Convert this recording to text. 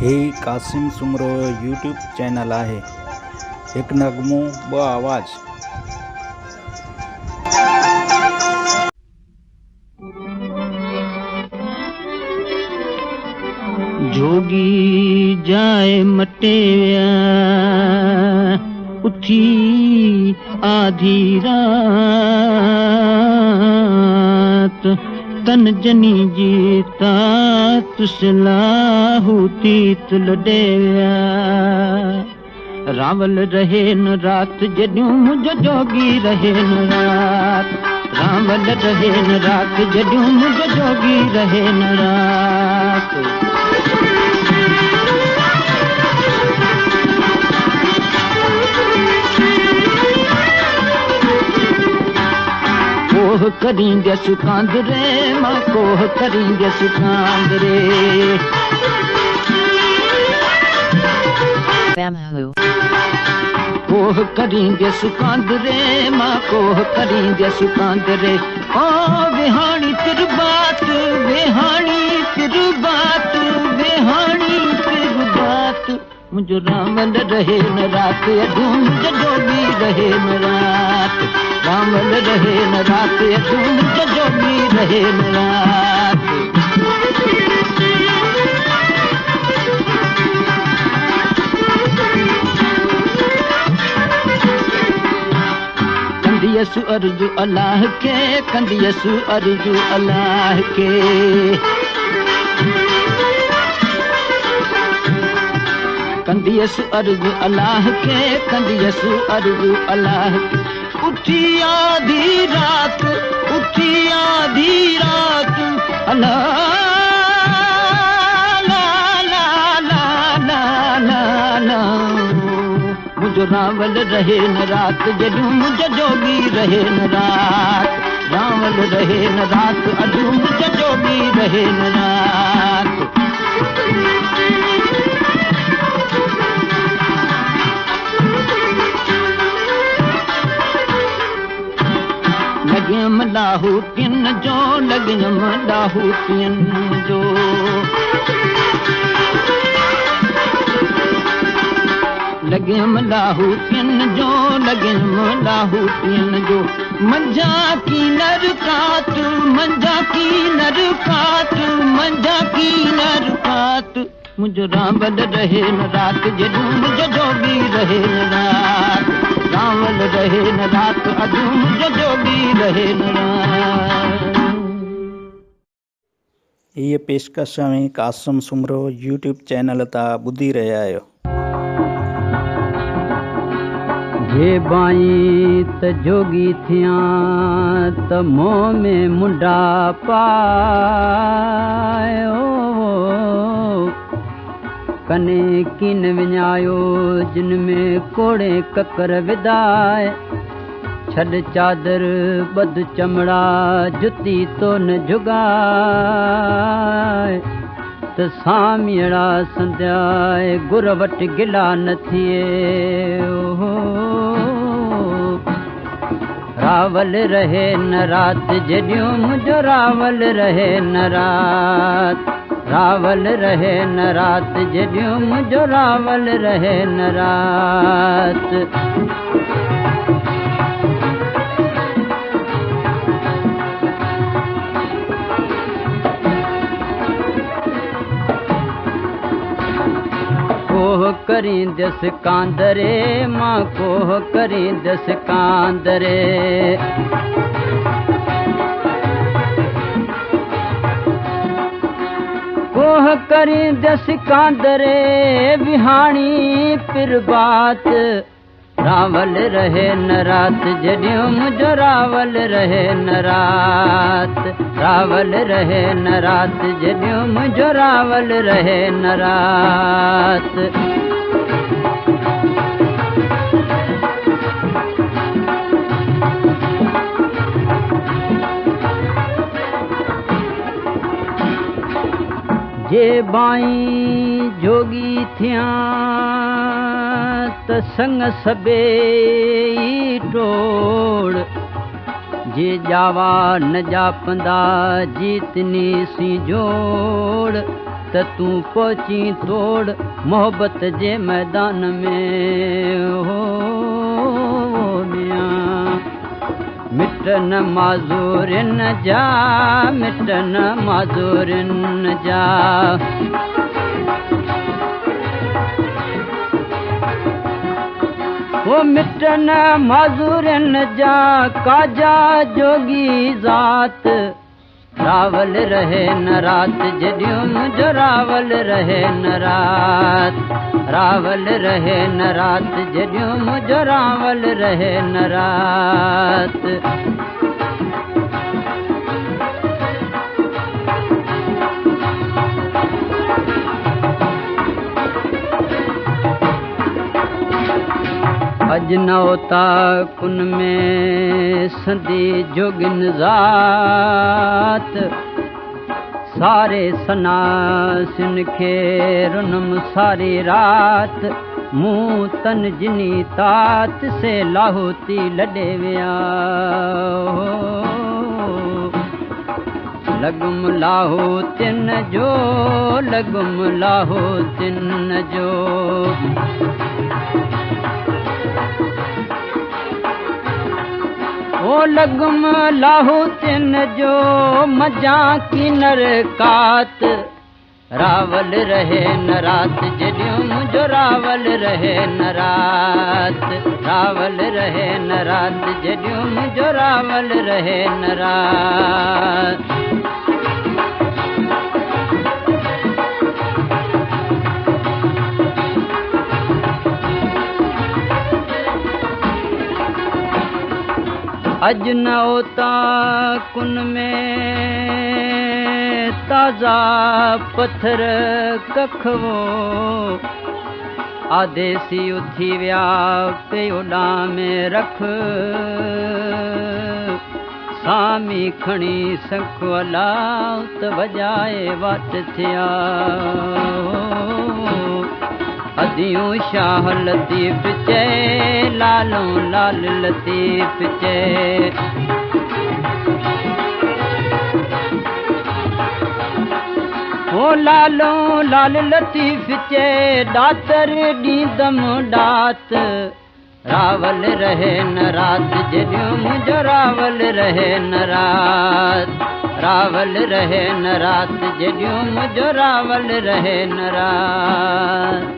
हे Qasim Soomro YouTube channel आहे। एक नगमो ब आवाज़। जोगी जाए मटेया उठी आधी रात तन जनी जीता तुसलाहू तीत लडेया रावल रहे न रात जॾियूं मुझ जोगी रहे न रात रावल रहे न रात जॾियूं मुझ जोगी रहे न रात कोह करींदे सुकांदरे मां कोह करींदे सुकांदरे कोह करींदे सुकांदरे मां कोह करींदे सुकांदरे ओ विहाणी तिरबात विहाणी तिरबात विहाणी तिरबात मुझो रावल रहे न रात अधूं मुझ जोगी रहे न रात रावल रहे न रात अधूं मुझ जोगी रहे न रात कंदियसु अर्जु अल्लाह के कंदियसु अर्जु अल्लाह के कंदियसु अर्जु अल्लाह के कंदियसु अर्जु अल्लाह के उठी आधी रात अल्लाह ला ला ला ला ला ला मुझो रावल रहे न रात जॾहिं मुझ जोगी रहे न रात रावल रहे न रात अॼु मुझ जोगी रहे न रात लॻियम लाहूटियुनि जो लॻियम लाहूटियुनि जो लॻियम लाहूटियुनि जो लॻियम लाहूटियुनि जो मंझा की नरकात मंझा की नरकात मंझा की नरकात मुझो रावल रहे न रात जॾहिं मुझ जोगी रहे न रात रावल रहे न रात अॼु मुझ जोगी रहे न रात। ये पेशकश में कासिम सुमरो यूट्यूब चैनल ता ॿुधी रहिया आहियो। जे बाई त जोगी थिया त मोह में मुंडा पायो कने किन विञायो जिन में कोड़े ककर विदाए छॾ चादर ॿध चमड़ा जुती तो न जुगाए त सामियड़ा संध्याए गुर वटि गिला न थिए रावल रहे न रात जॾहिं मुझो रावल रहे न रात रावल रहे न रात जॾहिं मुझो रावल रहे न रात कोह करींदसि कांदरे मां कोह करींदसि कांदरे कोह करींदसि कांदरे विहाणी पिरबात रावल रहे न रात जॾहिं मुझो रावल रहे न रात रावल रहे न रात जॾहिं मुझो रावल रहे न रात जे बाई जोगी थिया त संग सबे टोड़ जे जावा न जापंदा जीतनी सी जोड़ त तूं पहुची तोड़ मोहब्बत जे मैदान में हो मियां मिटन माज़ूरिन जा मिटन माज़ूरिन जा वो मिटन माज़ूरिन जा काजा जोगी ज़ात रावल रहे न रात जॾहिं मुंहिंजो रावल रहे न रात रावल रहे न रात जॾहिं मुंहिंजो रावल रहे न रात अजनौता कुन में संदी जोगिन ज़ात सारे सनासिन खे रुनम सारी रात मूं तन जिनी तात से लाहौती लॾे विया लगुम लाहौतिन जो लगुम लाहौतिन जो ओ लगुम लाहौतिन जो मजा की नरकात रावल रहे न रात जॾहिं मुंहिंजो रावल रहे न रात रावल रहे न रात जॾहिं मुंहिंजो रावल रहे न रात अजनौता कुन में ताज़ा पत्थर कखवो आदेसी उथी विया पे उॾां में रख सामी खणी संख अलाउत वॼाए वाट थिया अदियूं शाह लतीफ़ चए लालों लाल लतीफ़ चए ओ लालों लाल लतीफ़ चए ॾातर ॾींदम ॾात रावल रहे न रात जॾहिं मुंहिंजो रावल रहे न रात रावल रहे न रात जॾहिं मुंहिंजो रावल रहे न रात